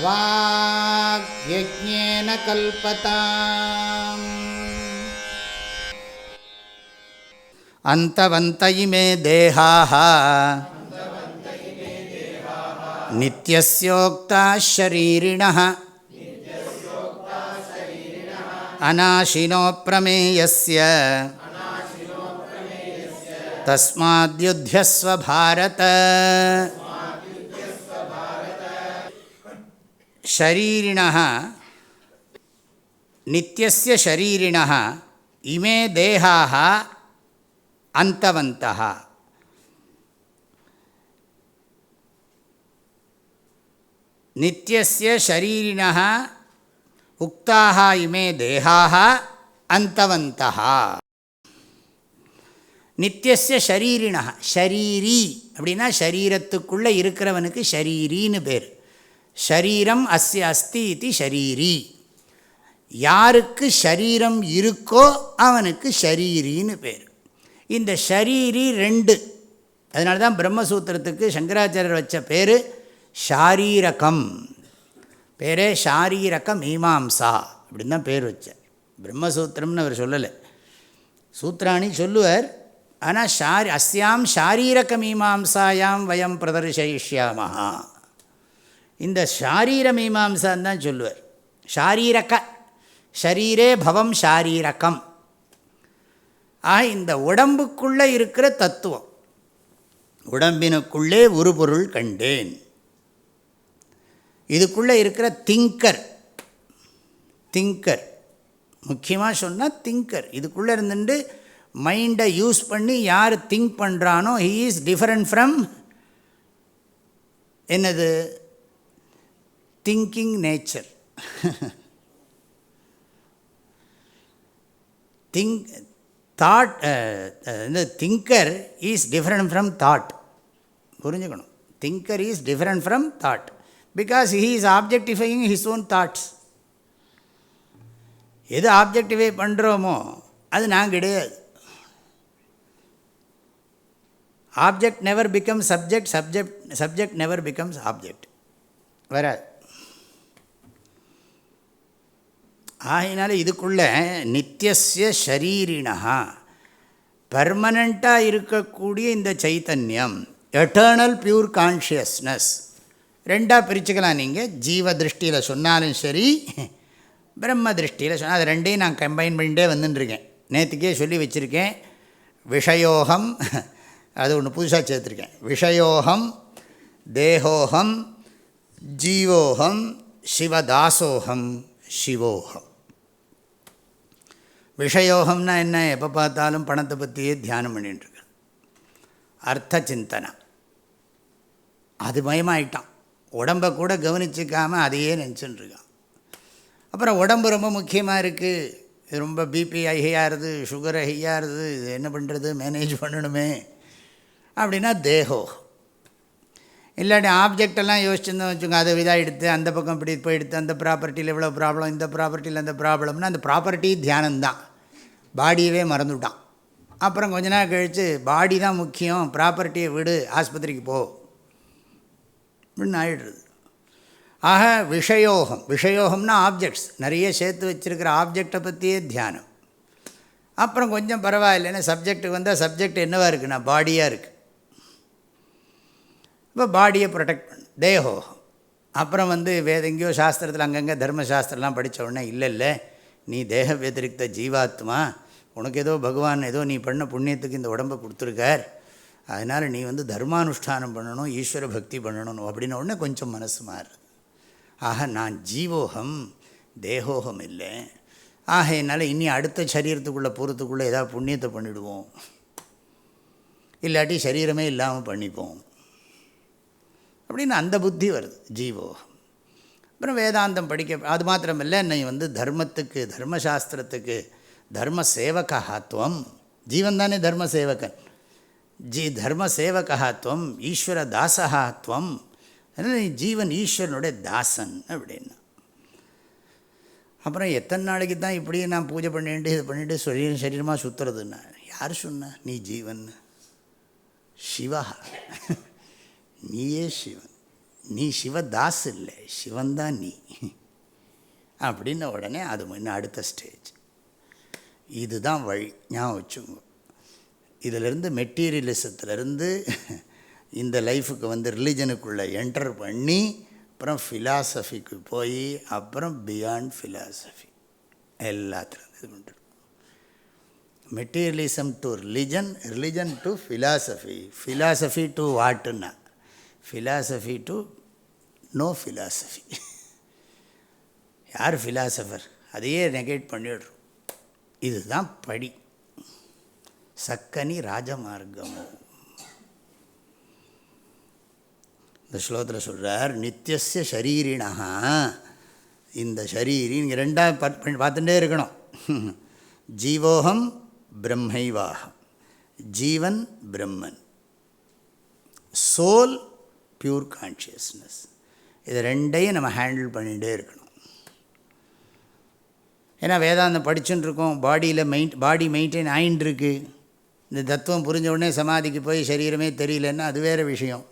வாக்யஜ்ஞேன கல்பதாம். அந்தவந்த இமே தேஹாः நித்யஸ்யோக்தாः ஷரீரிணः அநாசினோ பிரமேயஸ்ய தஸ்மாத்யுத்யஸ்வ பாரத. ஷரீரிணः நித்யஸ்ய ஷரீரிணः இமே தேஹாः அந்தவந்தः. நித்யஸ்ய ஷரீரிணः உக்தாः இமே தேஹாः அந்தவந்தः. நித்யஸ்ய ஷரீரிணः, ஷரீரி அப்படின்னா ஷரீரத்துக்குள்ளே இருக்கிறவனுக்கு ஷரீரின்னு பேர். ஷரீரம் அஸ்ய அஸ்தி இது ஷரீரி. யாருக்கு ஷரீரம் இருக்கோ அவனுக்கு ஷரீரின்னு பேர். இந்த ஷரீரி ரெண்டு. அதனால தான் பிரம்மசூத்திரத்துக்கு சங்கராச்சாரியர் வச்ச பேர் ஷாரீரகம். பேரே ஷாரீரக மீமாம்சா அப்படின்னு தான் பேர் வச்சார். பிரம்மசூத்திரம்னு அவர் சொல்லலை, சூத்ராணி சொல்லுவார். ஆனால் அஸ்யாம் ஷாரீரக மீமாம்சாயாம் வயம் பிரதர்ஷயிஷ்யாமஹா. இந்த ஷாரீர மீமாம்சான்னு தான் சொல்லுவார். ஷாரீரக ஷரீரே பவம் ஷாரீரகம். ஆக இந்த உடம்புக்குள்ளே இருக்கிற தத்துவம், உடம்பினுக்குள்ளே ஒரு பொருள் கண்டேன். இதுக்குள்ளே இருக்கிற திங்கர் முக்கியமாக சொன்னால் திங்கர். இதுக்குள்ளே இருந்துட்டு மைண்டை யூஸ் பண்ணி யார் திங்க் பண்ணுறானோ ஹீ இஸ் டிஃபரெண்ட் ஃப்ரம் என்னது thinking nature. Thought thinker is different from thought. புரிஞ்சுக்கணும். Thinker is different from thought because he is objectifying his own thoughts. எது ஆப்ஜெக்டிஃபை பண்ணுறோமோ அது நான் கிடையாது. Object never becomes subject, subject never becomes object. வராது. ஆகினால இதுக்குள்ளே நித்தியஸ்ய ஷரீரிணா பர்மனண்ட்டாக இருக்கக்கூடிய இந்த சைத்தன்யம், எட்டர்னல் பியூர் கான்ஷியஸ்னஸ் ரெண்டாக பிரிச்சுக்கலாம். நீங்கள் ஜீவ திருஷ்டியில் சொன்னாலும் சரி, பிரம்ம திருஷ்டியில் சொன்னால் அது ரெண்டையும் நான் கம்பைன் பண்ணிகிட்டே வந்துட்டுருக்கேன். நேற்றுக்கே சொல்லி வச்சுருக்கேன். விஷயோகம், அது ஒன்று புதுசாக சேர்த்துருக்கேன். விஷயோகம், தேகோகம், ஜீவோகம், சிவதாசோகம், சிவோகம். விஷயோகம்னா என்ன? எப்போ பார்த்தாலும் பணத்தை பற்றியே தியானம் பண்ணிட்டுருக்கு, அர்த்த சிந்தனை. அது மயமாயிட்டான். உடம்பை கூட கவனிச்சிக்காமல் அதையே நினச்சிட்டுருக்கான். அப்புறம் உடம்பு ரொம்ப முக்கியமாக இருக்குது, இது ரொம்ப பிபி ஹையாகிறது, சுகர் ஹையாகிறது, இது என்ன பண்ணுறது, மேனேஜ் பண்ணணுமே அப்படின்னா தேகோகம். இல்லாட்டி ஆப்ஜெக்டெல்லாம் யோசிச்சுருந்தோம் வச்சுக்கோங்க, அதை இதாக எடுத்து அந்த பக்கம் இப்படி போய் அந்த ப்ராப்பர்ட்டியில் இவ்வளோ ப்ராப்ளம், இந்த ப்ராப்பர்ட்டியில் அந்த ப்ராப்ளம்னா அந்த ப்ராப்பர்ட்டி தியானம்தான். பாடியவே மறந்துவிட்டான். அப்புறம் கொஞ்ச நாள் கழித்து பாடி தான் முக்கியம், ப்ராப்பர்ட்டியை விடு, ஆஸ்பத்திரிக்கு போ அப்படின்னு ஆகிடுறது. ஆக விஷயோகம், விஷயோகம்னா ஆப்ஜெக்ட்ஸ் நிறைய சேர்த்து வச்சுருக்கிற ஆப்ஜெக்டை பற்றியே தியானம். அப்புறம் கொஞ்சம் பரவாயில்லைன்னா சப்ஜெக்ட்டுக்கு வந்தால் சப்ஜெக்ட் என்னவாக இருக்குன்னா பாடியாக இருக்குது. இப்போ பாடியை ப்ரொடெக்ட் பண்ணு, தேகோகம். அப்புறம் எங்கேயோ சாஸ்திரத்தில் அங்கங்கே தர்மசாஸ்திரம்லாம் படித்த உடனே இல்லை நீ தேக வத்திரிக்த ஜீவாத்மா, உனக்கு ஏதோ பகவான் ஏதோ நீ பண்ண புண்ணியத்துக்கு இந்த உடம்பை கொடுத்துருக்கார், அதனால் நீ தர்மானுஷ்டானம் பண்ணணும், ஈஸ்வர பக்தி பண்ணணும் அப்படின்ன உடனே கொஞ்சம் மனசு மாறுது. ஆக நான் ஜீவோகம், தேகோகம் இல்லை. ஆக என்னால் இனி அடுத்த சரீரத்துக்குள்ளே போகிறதுக்குள்ளே ஏதாவது புண்ணியத்தை பண்ணிவிடுவோம், இல்லாட்டி சரீரமே இல்லாமல் பண்ணிப்போம் அப்படின்னு அந்த புத்தி வருது, ஜீவோகம். அப்புறம் வேதாந்தம் படிக்க, அது மாத்திரமில்லை, என்னை தர்மத்துக்கு, தர்மசாஸ்திரத்துக்கு தர்ம சேவகத்துவம், ஜீவன் தானே தர்ம சேவகன், தர்ம சேவகத்துவம், ஈஸ்வர தாசகத்துவம். அதனால் நீ ஜீவன் ஈஸ்வரனுடைய தாசன் அப்படின்னா. அப்புறம் எத்தனை நாளைக்கு தான் இப்படி நான் பூஜை பண்ணிட்டு இது பண்ணிவிட்டு சரீரமாக சுற்றுறதுன்னா யார் சொன்ன? நீ ஜீவன், சிவா, நீயே சிவன். நீ சிவதாஸ் இல்லை, சிவன்தான் நீ அப்படின்ன உடனே அது இன்னும் அடுத்த ஸ்டேஜ். இதுதான் வழி, ஞாபகம் வச்சுங்க. இதிலிருந்து மெட்டீரியலிசத்துலேருந்து இந்த லைஃபுக்கு வந்து ரிலிஜனுக்குள்ளே என்டர் பண்ணி அப்புறம் ஃபிலாசபிக்கு போய் அப்புறம் பியாண்ட் ஃபிலாசபி எல்லாத்துலேருந்து இது பண்ணுறோம். Materialism to religion, religion to philosophy, philosophy to வாட்டுன்னா ஃபிலாசபி டு நோ ஃபிலாசபி. யார் ஃபிலாசபர்? அதையே நெகேட் பண்ணிடுறோம். இதுதான் படி. சக்கனி ராஜமார்க்கமோ. இந்த ஸ்லோகத்தில் சொல்கிறார், நித்தியஸ்ய ஷரீரிணா, இந்த ஷரீரி இங்கே ரெண்டாக பார்த்துட்டே இருக்கணும். ஜீவோகம் பிரம்மைவாகம், ஜீவன் பிரம்மன், சோல் பியூர் கான்ஷியஸ்னஸ். இது ரெண்டையும் நம்ம ஹேண்டில் பண்ணிகிட்டே இருக்கணும். ஏன்னா வேதாந்தம் படிச்சுன்னு இருக்கோம், பாடியில் பாடி மெயின்டைன் ஆகின்னு இருக்கு. இந்த தத்துவம் புரிஞ்ச உடனே சமாதிக்கு போய் சரீரமே தெரியலன்னா அது வேறு விஷயம்.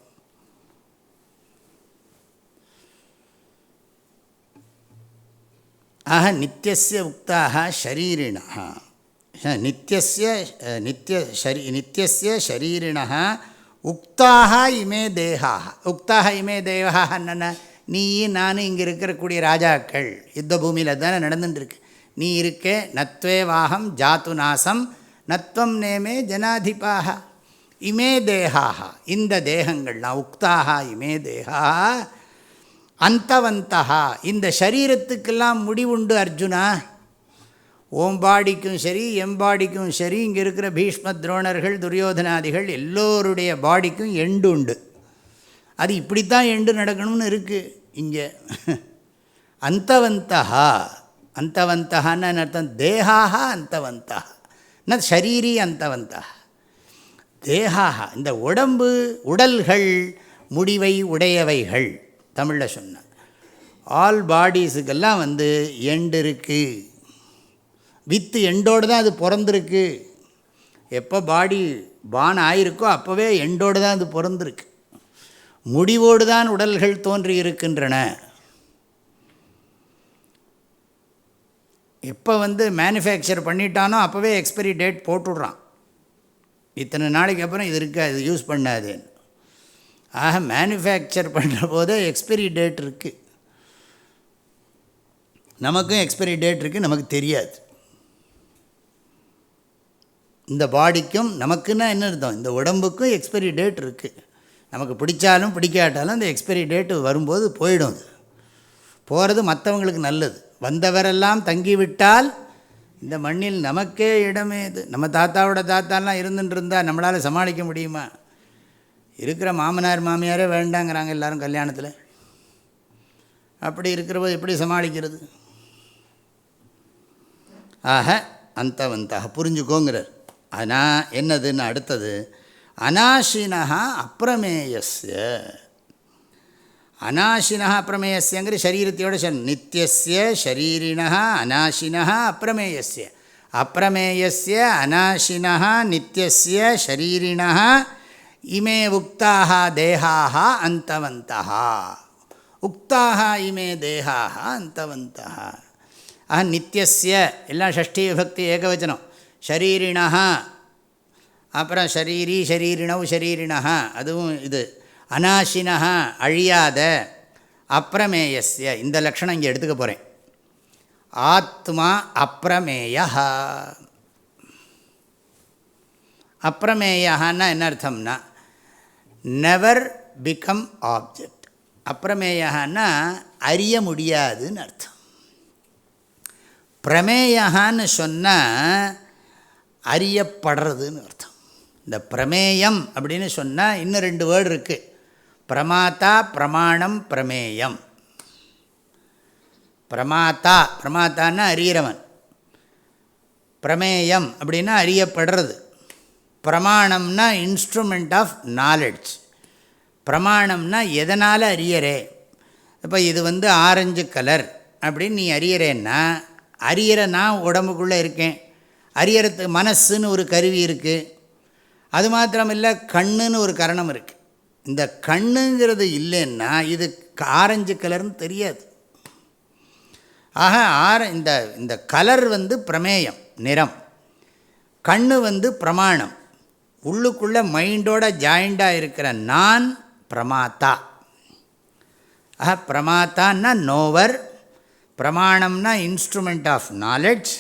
ஆக நித்தியஸ்ய உக்தாக ஷரீரிணா, நித்தியஸ்ய ஷரீரிணா உக்தாக இமே தேகாக. உக்தாக இமே தேகாக என்னென்ன? நீ நான் இங்கே இருக்கக்கூடிய ராஜாக்கள் யுத்த பூமியில் தானே நடந்துட்டுருக்கு. நீ இருக்கே நத்வே வாகம் ஜாத்து நாசம் நத்வம் நேமே ஜனாதிபாக. இமே தேகாக, இந்த தேகங்கள்லாம் உக்தாக இமே தேகா அந்தவந்தா, இந்த சரீரத்துக்கெல்லாம் முடிவுண்டு அர்ஜுனா. ஓம்பாடிக்கும் சரி எம்பாடிக்கும் சரி, இங்கே இருக்கிற பீஷ்ம துரோணர்கள் துரியோதனாதிகள் எல்லோருடைய பாடிக்கும் எண்டு உண்டு. அது இப்படித்தான் எண்டு நடக்கணும்னு இருக்குது இங்கே. அந்தவந்தா, அந்தவந்தான்னு அர்த்தம் தேகாக அந்தவந்தா ந ஷரீரி அந்தவந்தா. தேகாக இந்த உடம்பு உடல்கள் முடிவை உடையவைகள். தமிழில் சொன்ன ஆல் பாடிஸுக்கெல்லாம் வந்து எண்டு இருக்குது. வித்து எண்டோடு தான் அது பிறந்திருக்கு. எப்போ பாடி பான் ஆயிருக்கோ அப்போவே எண்டோடு தான் அது பிறந்திருக்கு. முடிவோடு தான் உடல்கள் தோன்றி இருக்கின்றன. எப்போ வந்து மேனுஃபேக்சர் பண்ணிட்டானோ அப்போவே எக்ஸ்பைரி டேட் போட்டுடுறான். இத்தனை நாளைக்கு அப்புறம் இது இருக்காது, இது யூஸ் பண்ணாதுன்னு. ஆக மேனுஃபேக்சர் பண்ணுற போதே எக்ஸ்பைரி டேட் இருக்குது. நமக்கும் எக்ஸ்பைரி டேட் இருக்குது, நமக்கு தெரியாது. இந்த பாடிக்கும் நமக்குன்னா என்ன அர்த்தம்? இந்த உடம்புக்கும் எக்ஸ்பைரி டேட் இருக்குது. நமக்கு பிடிச்சாலும் பிடிக்காட்டாலும் அந்த எக்ஸ்பைரி டேட்டு வரும்போது போயிடும். அது போகிறது மற்றவங்களுக்கு நல்லது. வந்தவரெல்லாம் தங்கிவிட்டால் இந்த மண்ணில் நமக்கே இடமே இது. நம்ம தாத்தாவோட தாத்தாலாம் இருந்துட்டு இருந்தால் நம்மளால் சமாளிக்க முடியுமா? இருக்கிற மாமனார் மாமியாரே வேண்டாங்கிறாங்க எல்லோரும் கல்யாணத்தில். அப்படி இருக்கிறபோது எப்படி சமாளிக்கிறது? ஆக அந்தவந்தாக புரிஞ்சுக்கோங்கிறார். ஆனால் என்னதுன்னு அடுத்தது அநாசினஹா அப்பிரமேயஸ்ய. அநாசினஹா அப்பிரமேயஸ்யங்கிற சரீரத்தையோட நித்தியஸ்ய ஷரீரிணா அநாசினஹா அப்பிரமேயஸ்ய. அப்பிரமேயஸ்ய அநாசினஹா நித்தியஸ்ய ஷரீரிணா இமே உக்தாக தேகாக அந்தவந்தः. உக்தாக இமே தேகாக அந்தவந்தः. நித்தியஸ்ய எல்லாம் ஷஷ்டி விபக்தி ஏகவச்சனம். ஷரீரிணா, அப்புறம் ஷரீரி ஷரீரிணவ் ஷரீரிணா, அதுவும் இது. அநாசினா அழியாத, அப்பிரமேயஸ்ய இந்த லக்ஷணம் இங்கே எடுத்துக்க போகிறேன். ஆத்மா அப்பிரமேய. அப்பிரமேயன்னா என்ன அர்த்தம்னா நெவர் பிகம் ஆப்ஜெக்ட். அப்பிரமேயன்னா அறிய முடியாதுன்னு அர்த்தம். பிரமேயான்னு சொன்னால் அறியப்படுறதுன்னு அர்த்தம். இந்த பிரமேயம் அப்படின்னு சொன்னால் இன்னும் ரெண்டு வேர்டு இருக்குது. பிரமாத்தா பிரமாணம் பிரமேயம். பிரமாத்தா பிரமாத்தான்னா அறிகிறவன், பிரமேயம் அப்படின்னா அறியப்படுறது. பிரமாணம்னா இன்ஸ்ட்ருமெண்ட் ஆஃப் நாலெட்ஜ். பிரமாணம்னா எதனால் அறியறே. இப்போ இது வந்து ஆரஞ்சு கலர் அப்படின்னு நீ அறியறேன்னா, அறியற நான் உடம்புக்குள்ளே இருக்கேன். அறியறதுக்கு மனசுன்னு ஒரு கருவி இருக்குது. அது மாத்திரமில்லை, கண்ணுன்னு ஒரு கரணம் இருக்குது. இந்த கண்ணுங்கிறது இல்லைன்னா இது ஆரஞ்சு கலர்னு தெரியாது. ஆக இந்த கலர் பிரமேயம், நிறம். கண்ணு பிரமாணம். உள்ளுக்குள்ளே மைண்டோட ஜாயிண்டாக இருக்கிற நான் பிரமாத்தா. ஆஹா, பிரமாத்தான்னா நோவர், பிரமாணம்னா இன்ஸ்ட்ருமெண்ட் ஆஃப் நாலெட்ஜ்,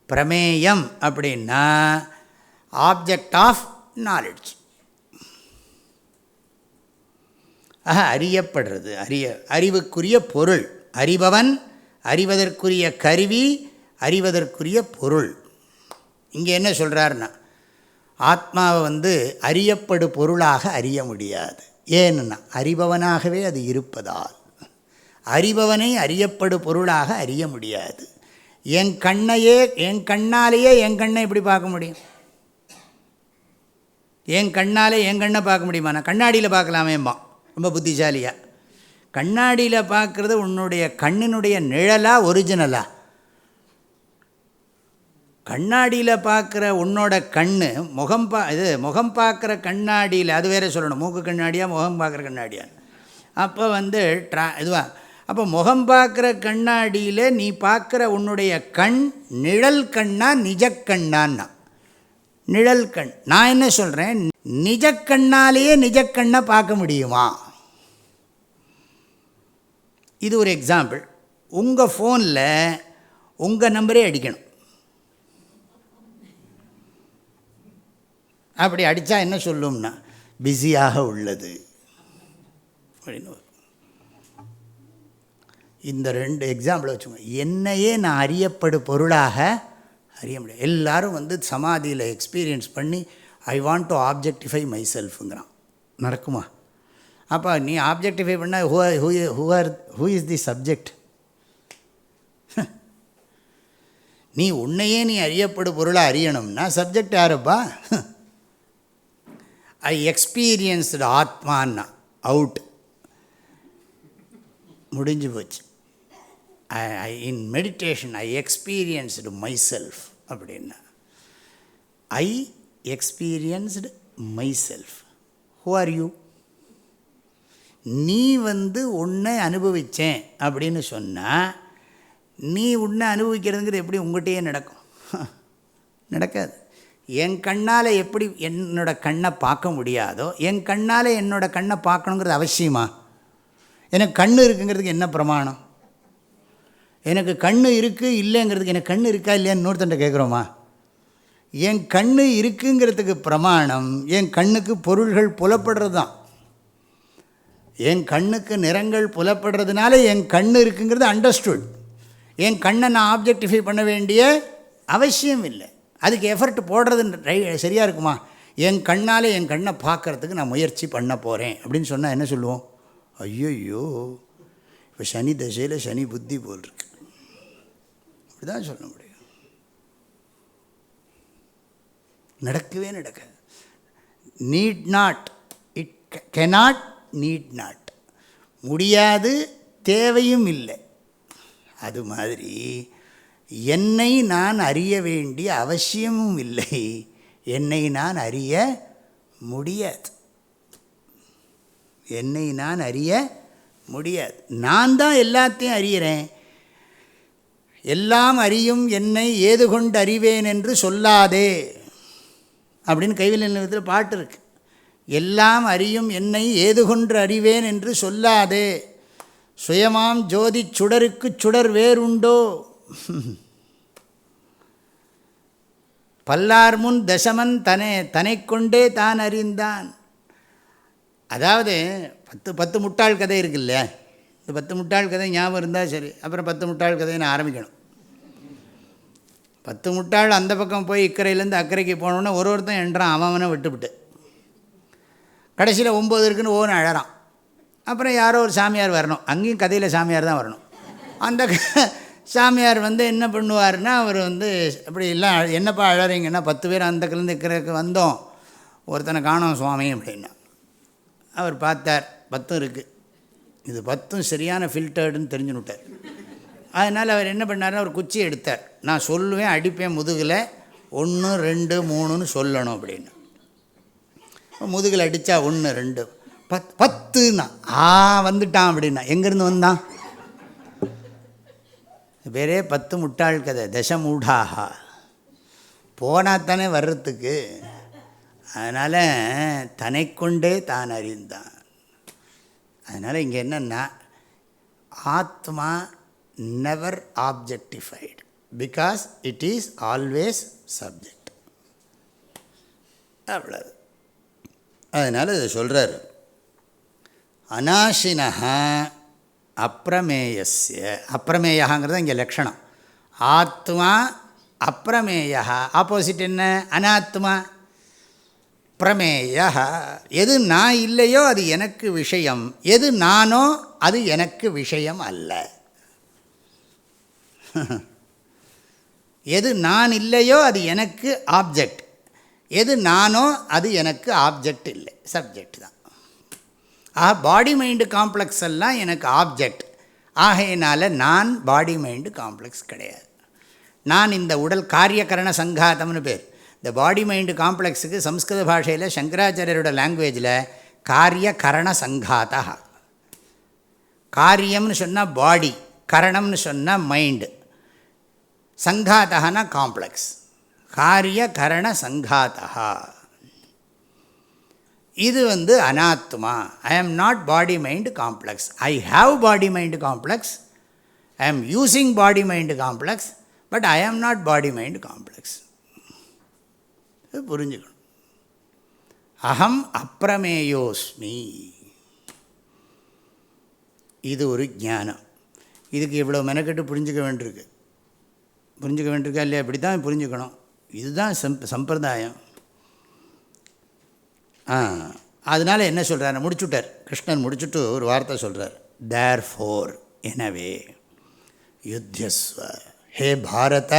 பிரமேயம் அப்படின்னா ஆப்ஜெக்ட் ஆஃப் நாலெட்ஜ். ஆஹா, அறியப்படுறது, அறிவுக்குரிய பொருள். அறிபவன், அறிவதற்குரிய கருவி, அறிவதற்குரிய பொருள். இங்கே என்ன சொல்கிறாருன்னா, ஆத்மாவை அறியப்படு பொருளாக அறிய முடியாது. ஏன்னா அறிபவனாகவே அது இருப்பதால். அறிபவனை அறியப்படு பொருளாக அறிய முடியாது. என் கண்ணாலேயே என் கண்ணை எப்படி பார்க்க முடியும்? என் கண்ணாலே என் கண்ணை பார்க்க முடியுமா? நான் கண்ணாடியில் பார்க்கலாமேம்மா, ரொம்ப புத்திசாலியா. கண்ணாடியில் பார்க்குறது உன்னுடைய கண்ணினுடைய நிழலா ஒரிஜினலா? கண்ணாடியில் பார்க்குற உன்னோட கண் முகம் பார்க்குற கண்ணாடியில், அது வேறு சொல்லணும், மூக்கு கண்ணாடியா முகம் பார்க்குற கண்ணாடியா? அப்போ இதுவா, அப்போ முகம் பார்க்குற கண்ணாடியில் நீ பார்க்குற உன்னுடைய கண் நிழல் கண்ணா நிஜக்கண்ணான்னா? நிழல் கண். நான் என்ன சொல்கிறேன், நிஜக்கண்ணாலேயே நிஜக்கண்ணை பார்க்க முடியுமா? இது ஒரு எக்ஸாம்பிள். உங்கள் ஃபோனில் உங்கள் நம்பரே அடிக்கணும். அப்படி அடித்தா என்ன சொல்லும்னா, பிஸியாக உள்ளது அப்படின்னு. இந்த 2 எக்ஸாம்பிளை வச்சுக்கோங்க. என்னையே நான் அறியப்படு பொருளாக அறிய முடியும். எல்லோரும் சமாதியில் எக்ஸ்பீரியன்ஸ் பண்ணி I want to objectify my செல்ஃபுங்கிறான். நடக்குமா? அப்போ நீ ஆப்ஜெக்டிஃபை பண்ணால் ஹூ இஸ் தி சப்ஜெக்ட்? நீ உன்னையே நீ அறியப்படு பொருளாக அறியணும்னா சப்ஜெக்ட் யாருப்பா? ஐ எக்ஸ்பீரியன்ஸ்டு ஆத்மான்னா அவுட், முடிஞ்சு போச்சு. In meditation I experienced myself அப்படின்னா, I experienced myself. Who are you? நீ உன்னை அனுபவித்தேன் அப்படின்னு சொன்னால், நீ உன்னை அனுபவிக்கிறதுங்கிறது எப்படி உங்கள்கிட்டயே நடக்கும்? நடக்காது. என் கண்ணால் எப்படி என்னோட கண்ணை பார்க்க முடியாதோ, என் கண்ணால் என்னோட கண்ணை பார்க்கணுங்கிறது அவசியமா? எனக்கு கண் இருக்குங்கிறதுக்கு என்ன பிரமாணம்? எனக்கு கண் இருக்குது இல்லைங்கிறதுக்கு எனக்கு கண் இருக்கா இல்லையான்னு இன்னொருத்தண்ட கேட்குறோமா? என் கண் இருக்குங்கிறதுக்கு பிரமாணம் என் கண்ணுக்கு பொருள்கள் புலப்படுறது தான். என் கண்ணுக்கு நிறங்கள் புலப்படுறதுனால என் கண் இருக்குங்கிறது அண்டர்ஸ்டுட். என் கண்ணை நான் ஆப்ஜெக்டிஃபை பண்ண வேண்டிய அவசியம் இல்லை. அதுக்கு எஃபர்ட் போடுறது சரியாக இருக்குமா? என் கண்ணால் என் கண்ணை பார்க்குறதுக்கு நான் முயற்சி பண்ண போகிறேன் அப்படின்னு சொன்னால் என்ன சொல்லுவோம்? ஐயோயோ, இப்போ சனி தசையில் சனி புத்தி போல் இருக்கு, அப்படி தான் சொல்ல முடியும். நடக்கவே நடக்காது. Need not, it cannot, need not, முடியாது, தேவையும் இல்லை. அது மாதிரி என்னை நான் அறிய வேண்டிய அவசியமும் இல்லை, என்னை நான் அறிய முடியாது. என்னை நான் அறிய முடியாது. நான் தான் எல்லாத்தையும் அறிகிறேன். எல்லாம் அறியும் என்னை ஏது கொண்டு அறிவேன் என்று சொல்லாதே அப்படின்னு கைவினை நிலையத்தில் பாட்டு இருக்கு. எல்லாம் அறியும் என்னை ஏது கொண்டு அறிவேன் என்று சொல்லாதே, சுயமாம் ஜோதி சுடருக்கு சுடர் வேறுண்டோ, பல்லார் முன் தசமன் தன்னை கொண்டே தான் அறிந்தான். அதாவது 10 முட்டாள் கதை இருக்குல்ல, இந்த 10 முட்டாள் கதை ஞாபகம் இருந்தால் சரி. அப்புறம் 10 முட்டாள் கதையை நான் ஆரம்பிக்கணும். 10 முட்டாள் அந்த பக்கம் போய் இக்கரையிலேருந்து அக்கறைக்கு போனோன்னே ஒருத்தன் என்றான், அவனை விட்டுவிட்டு கடைசியில் 9 இருக்குன்னு ஓன்னு அழறான். அப்புறம் யாரோ ஒரு சாமியார் வரணும், அங்கேயும் கதையில் சாமியார் தான் வரணும். அந்த சாமியார் என்ன பண்ணுவார்னா, அவர் அப்படி இல்லை, என்னப்பா அழறீங்கன்னா, 10 பேர் அந்த கலந்து இக்கரைக்கு வந்தோம், ஒருத்தனை காணோம் சுவாமி அப்படின்னா. அவர் பார்த்தார், 10 இருக்குது, இது 10 சரியான ஃபில்டர்டுன்னு தெரிஞ்சுன்னு விட்டார். அதனால் அவர் என்ன பண்ணார்னா, ஒரு குச்சி எடுத்தார். நான் சொல்லுவேன், அடிப்பேன் முதுகில், 1 2 3ன்னு சொல்லணும் அப்படின்னு. முதுகில் அடித்தா 1 2 10ன்னா வந்துட்டான் அப்படின்னா எங்கேருந்து வந்தான்? பேரே 10 முட்டாள் கதை, தசமூடாக போனால் தானே வர்றதுக்கு. அதனால் தன்னை கொண்டே தான் அறிந்தான். அதனால் இங்கே என்னென்னா ஆத்மா never objectified because it is always subject. அவ்வளவு. அதனால் இதை சொல்கிறார், அநாசினஹ அப்பிரமேயஸ்ய. அப்பிரமேயங்கிறது இங்கே லக்ஷணம். ஆத்மா அப்பிரமேய. ஆப்போசிட் என்ன? அனாத்மா. பிரமேய. எது நான் இல்லையோ அது எனக்கு விஷயம், எது நானோ அது எனக்கு விஷயம் அல்ல. எது நான் இல்லையோ அது எனக்கு ஆப்ஜெக்ட், எது நானோ அது எனக்கு ஆப்ஜெக்ட் இல்லை, சப்ஜெக்ட் தான். பாடி மைண்டு காம்ப்ளெக்ஸ் எல்லாம் எனக்கு ஆப்ஜெக்ட். ஆகையினால நான் பாடி மைண்டு காம்ப்ளெக்ஸ் கிடையாது. நான் இந்த உடல் காரியகரண சங்காதம்னு பேர். இந்த பாடி மைண்டு காம்ப்ளெக்ஸுக்கு சம்ஸ்கிருத பாஷையில் சங்கராச்சாரியரோட லாங்குவேஜில் காரியகரண சங்காதா. காரியம்னு சொன்னால் பாடி, கரணம்னு சொன்னால் மைண்டு, சங்காதா காம்ப்ளெக்ஸ். காரியகரண சங்காதா. இது அனாத்மா. I am not body mind complex. I have body mind complex. I am using body mind complex. But I am not body mind complex. இது புரிஞ்சுக்கணும். அகம் அப்பிரமேயோஸ்மி. இது ஒரு ஞானம். இதுக்கு இவ்வளோ மெனக்கெட்டு புரிஞ்சுக்க வேண்டியிருக்கா இல்லையா? இப்படி தான் புரிஞ்சுக்கணும். இதுதான் சம்பிரதாயம். அதனால் என்ன சொல்கிறார்? முடிச்சுட்டார் கிருஷ்ணன். முடிச்சுட்டு ஒரு வார்த்தை சொல்கிறார், தேர்ஃபோர், எனவே, யுத்தியஸ்வ, ஹே பாரத,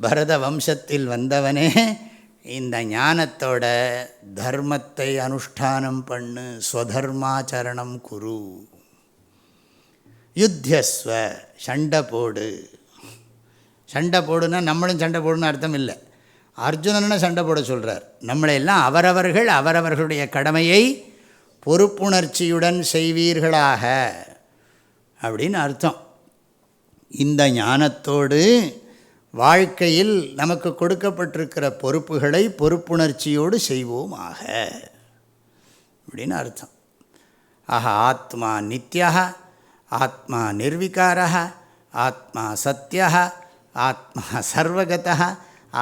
பரத வம்சத்தில் வந்தவனே, இந்த ஞானத்தோட தர்மத்தை அனுஷ்டானம் பண்ணு, ஸ்வதர்மாச்சரணம் குரு. யுத்தியஸ்வ, சண்டை போடு. சண்டை போடுன்னா நம்மளும் சண்டை போடுன்னு அர்த்தம் இல்லை. அர்ஜுனனை சண்டை போட சொல்கிறார். நம்மளையெல்லாம் அவரவர்களுடைய கடமையை பொறுப்புணர்ச்சியுடன் செய்வீர்களாக அப்படின்னு அர்த்தம். இந்த ஞானத்தோடு வாழ்க்கையில் நமக்கு கொடுக்கப்பட்டிருக்கிற பொறுப்புகளை பொறுப்புணர்ச்சியோடு செய்வோமாக அப்படின்னு அர்த்தம். ஆத்மா நித்யா, ஆத்மா நிர்விகாரः, ஆத்மா சத்யः, ஆத்மா சர்வகதः,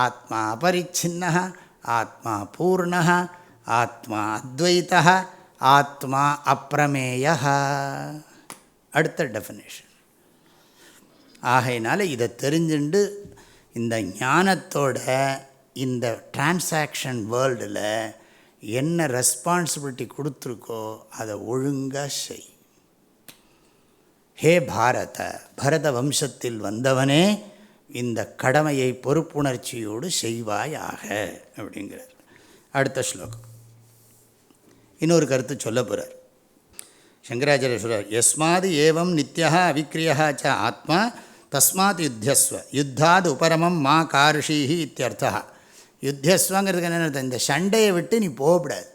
ஆத்மா அபரிச்சின்னः, ஆத்மா பூர்ணः, ஆத்மா அத்வைதः, ஆத்மா அப்பிரமேயः. அடுத்த டெஃபினேஷன். ஆகையினால இதை தெரிஞ்சுண்டு இந்த ஞானத்தோட இந்த டிரான்சாக்ஷன் வேர்ல்டில் என்ன ரெஸ்பான்சிபிலிட்டி கொடுத்துருக்கோ அதை ஒழுங்காக செய். ஹே பாரத, பரத வம்சத்தில் வந்தவனே, இந்த கடமையை பொறுப்புணர்ச்சியோடு செய்வாயாக அப்படிங்கிறார். அடுத்த ஸ்லோகம் இன்னொரு கருத்து சொல்ல போகிறார். சங்கராச்சாரிய சொல்கிறார், யஸ்மாது ஏவம் நித்யா அவிக்ரியா ச ஆத்மா தஸ்மாத் யுத்தியஸ்வ, யுத்தாது உபரமம் மா கார்ஷீஹி இத்தியர்த்தா. யுத்தியஸ்வங்கிறதுக்கு என்ன அர்த்தம்? இந்த சண்டையை விட்டு நீ போகக்கூடாது.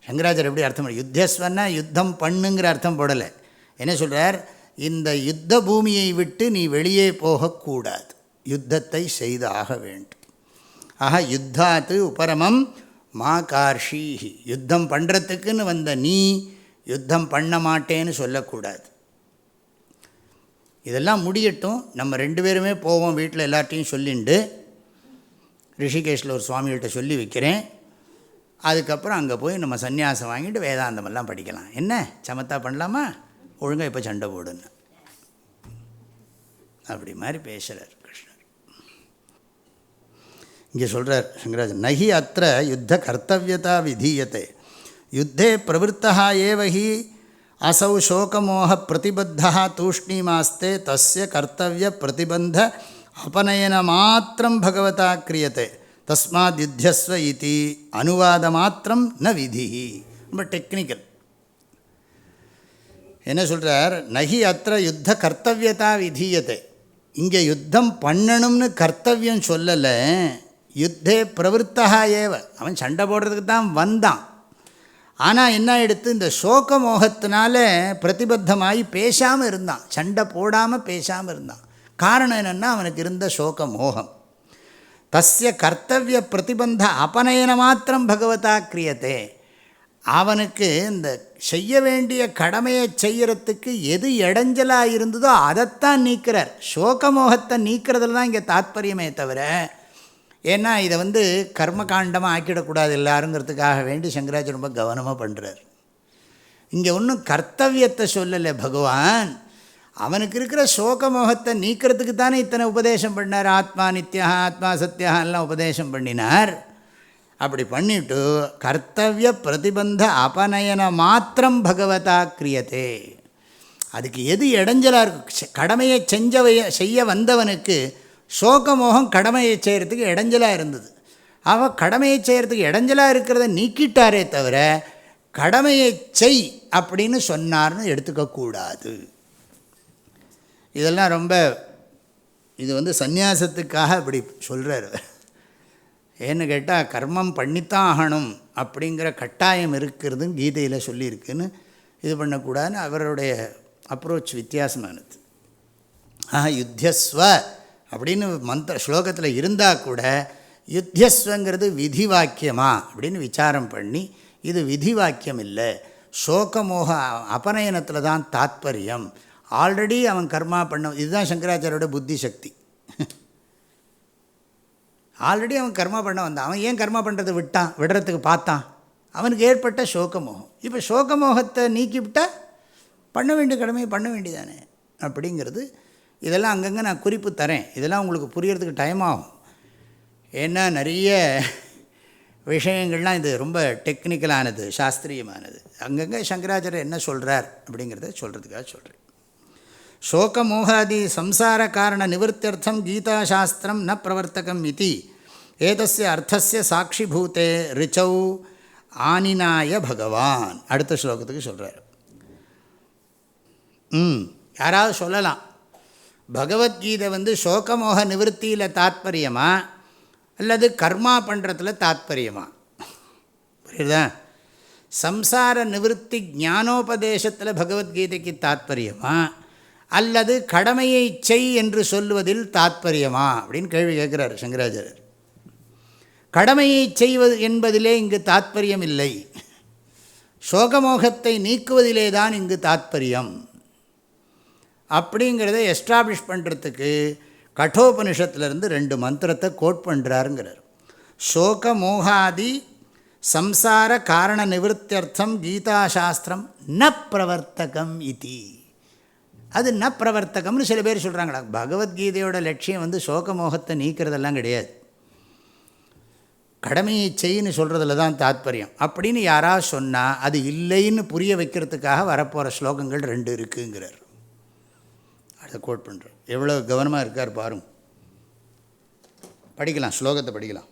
சங்கராச்சாரியர் எப்படி அர்த்தம் பண்ண? யுத்தியஸ்வன்னா யுத்தம் பண்ணுங்கிற அர்த்தம் போடலை. என்ன சொல்கிறார்? இந்த யுத்த பூமியை விட்டு நீ வெளியே போகக்கூடாது, யுத்தத்தை செய்தாக வேண்டும். ஆக யுத்தாத்து உபரமம் மா கார்ஷீஹி, யுத்தம் பண்ணுறதுக்குன்னு வந்த நீ யுத்தம் பண்ண மாட்டேன்னு சொல்லக்கூடாது. இதெல்லாம் முடியட்டும், நம்ம 2 பேருமே போவோம், வீட்டில் எல்லார்ட்டையும் சொல்லிண்டு ரிஷிகேஷில் ஒரு சுவாமிகிட்ட சொல்லி வைக்கிறேன். அதுக்கப்புறம் அங்கே போய் நம்ம சன்னியாசம் வாங்கிட்டு வேதாந்தமெல்லாம் படிக்கலாம். என்ன சமத்தா பண்ணலாமா? ஒழுங்காக இப்போ சண்டை போடுன்னு அப்படி மாதிரி பேசுகிறார் கிருஷ்ணர். இங்கே சொல்கிறார் சங்கராஜன், நகி அத்த யுத்த கர்த்தவியதா விதீயத்தை, யுத்தே பிரவருத்தா ஏவஹி அசௌ சோகமோக பிரதிபத்தா தூஷ்ணீமாஸ்தே தஸ்ய கர்த்தவிய பிரதிபந்த அபநயன மாத்திரம் பகவதா கிரியத்தை தஸ்மாத் யுத்தியஸ்வ இதி அனுவாத மாத்திரம் ந விதி. ரொம்ப டெக்னிக்கல். என்ன சொல்கிறார்? நகி அத்த யுத்த கர்த்தவியதா விதீயத்தை, இங்கே யுத்தம் பண்ணணும்னு கர்த்தவியம் சொல்லலை. யுத்தே பிரவருத்தா ஏவ, அவன் சண்டை போடுறதுக்கு தான் வந்தான். ஆனால் என்ன எடுத்து இந்த சோக மோகத்தினால பிரதிபத்தமாகி பேசாமல் இருந்தான், சண்டை போடாமல் பேசாமல் இருந்தான். காரணம் என்னென்னா அவனுக்கு இருந்த சோக மோகம். தஸ்ய கர்த்தவிய பிரதிபந்த அபநயன மாத்திரம் பகவதா கிரியத்தே. அவனுக்கு இந்த செய்ய வேண்டிய கடமையை செய்யறதுக்கு எது இடைஞ்சலாக இருந்ததோ அதைத்தான் நீக்கிறார். சோகமோகத்தை நீக்கிறதுல தான் இங்கே தாத்பரியமே தவிர, ஏன்னா இதை கர்மகாண்டமாக ஆக்கிடக்கூடாது எல்லாருங்கிறதுக்காக வேண்டி சங்கராச்சாரியர் ரொம்ப கவனமாக பண்ணுறார். இங்கே ஒன்றும் கர்த்தவியத்தை சொல்லலை பகவான், அவனுக்கு இருக்கிற சோகமோகத்தை நீக்கிறதுக்கு தானே இத்தனை உபதேசம் பண்ணார். ஆத்மா நித்யா, ஆத்மா சத்யா எல்லாம் உபதேசம் பண்ணினார். அப்படி பண்ணிவிட்டு கர்த்தவிய பிரதிபந்த அபநயன மாத்திரம் பகவதா கிரியத்தே. அதுக்கு எது இடைஞ்சலாக இருக்கு? கடமையை செய்ய வந்தவனுக்கு சோகமோகம் கடமையை செய்கிறதுக்கு இடைஞ்சலாக இருந்தது. அவன் கடமையை செய்கிறதுக்கு இடைஞ்சலாக இருக்கிறத நீக்கிட்டாரே தவிர கடமையை செய் அப்படின்னு சொன்னார்னு எடுத்துக்கக்கூடாது. இதெல்லாம் ரொம்ப இது சந்நியாசத்துக்காக இப்படி சொல்கிறார். ஏன்னு கேட்டால் கர்மம் பண்ணித்தான் ஆகணும் அப்படிங்கிற கட்டாயம் இருக்கிறதுன்னு கீதையில் சொல்லியிருக்குன்னு இது பண்ணக்கூடாதுன்னு அவருடைய அப்ரோச் வித்தியாசமானது. யுத்தியஸ்வ அப்படின்னு ஸ்லோகத்தில் இருந்தால் கூட யுத்தியஸ்வங்கிறது விதி வாக்கியமா அப்படின்னு விசாரம் பண்ணி இது விதி வாக்கியம் இல்லை, சோகமோக அபநயனத்தில் தான் தாத்பரியம். ஆல்ரெடி அவன் கர்மா பண்ண, இதுதான் சங்கராச்சாரியோட புத்தி சக்தி. ஆல்ரெடி அவன் கர்மா பண்ண வந்தான், அவன் ஏன் கர்மா பண்ணுறதை விடுறதுக்கு பார்த்தான்? அவனுக்கு ஏற்பட்ட சோகமோகம். இப்போ சோகமோகத்தை நீக்கிவிட்டால் பண்ண வேண்டிய கடமையை பண்ண வேண்டியதானே அப்படிங்கிறது. இதெல்லாம் அங்கங்கே நான் குறிப்பு தரேன், இதெல்லாம் உங்களுக்கு புரியறதுக்கு டைம் ஆகும். ஏன்னா நிறைய விஷயங்கள்லாம் இது ரொம்ப டெக்னிக்கலானது, சாஸ்திரியமானது. அங்கங்கே சங்கராச்சாரியர் என்ன சொல்கிறார் அப்படிங்கிறத சொல்கிறதுக்காக சொல்கிறேன். சோகமோகாதி சம்சார காரண நிவர்த்தியர்த்தம் கீதாசாஸ்திரம் ந பிரவர்த்தகம் இதி ஏதஸ்ய அர்த்தஸ்ய சாட்சிபூதே ரிச்சௌ ஆனினாய பகவான். அடுத்த ஸ்லோகத்துக்கு சொல்கிறார். யாராவது சொல்லலாம், பகவத்கீதை சோகமோக நிவர்த்தியில் தாத்பரியமா அல்லது கர்மா பண்ணுறதுல தாத்பரியமா? புரியுதா? சம்சார நிவர்த்தி ஞானோபதேசத்தில் பகவத்கீதைக்கு தாத்பரியமா அல்லது கடமையை செய் என்று சொல்லுவதில் தாத்பரியமா அப்படின்னு கேள்வி கேட்குறார் சங்கராச்சாரியர். கடமையை செய்வது என்பதிலே இங்கு தாத்பரியம் இல்லை, சோகமோகத்தை நீக்குவதிலே தான் இங்கு தாத்பரியம் அப்படிங்கிறத எஸ்டாப்ளிஷ் பண்ணுறதுக்கு கட்டோபனிஷத்துலேருந்து 2 மந்திரத்தை கோட் பண்ணுறாருங்கிறார். சோகமோகாதி சம்சார காரண நிவர்த்தியர்த்தம் கீதாசாஸ்திரம் ந பிரவர்த்தகம் இதி. அது ந பிரவர்த்தகம்னு சில பேர் சொல்கிறாங்களா. பகவத்கீதையோட லட்சியம் சோகமோகத்தை நீக்கிறதெல்லாம் கிடையாது, கடமையை செய்யின்னு சொல்கிறதுல தான் தாத்பரியம் அப்படின்னு யாராவது சொன்னால் அது இல்லைன்னு புரிய வைக்கிறதுக்காக வரப்போகிற ஸ்லோகங்கள் 2 இருக்குங்கிறார். அதை கோட் பண்ணுறார். எவ்வளோ கவனமாக இருக்கார் பாருங்க. படிக்கலாம், ஸ்லோகத்தை படிக்கலாம்.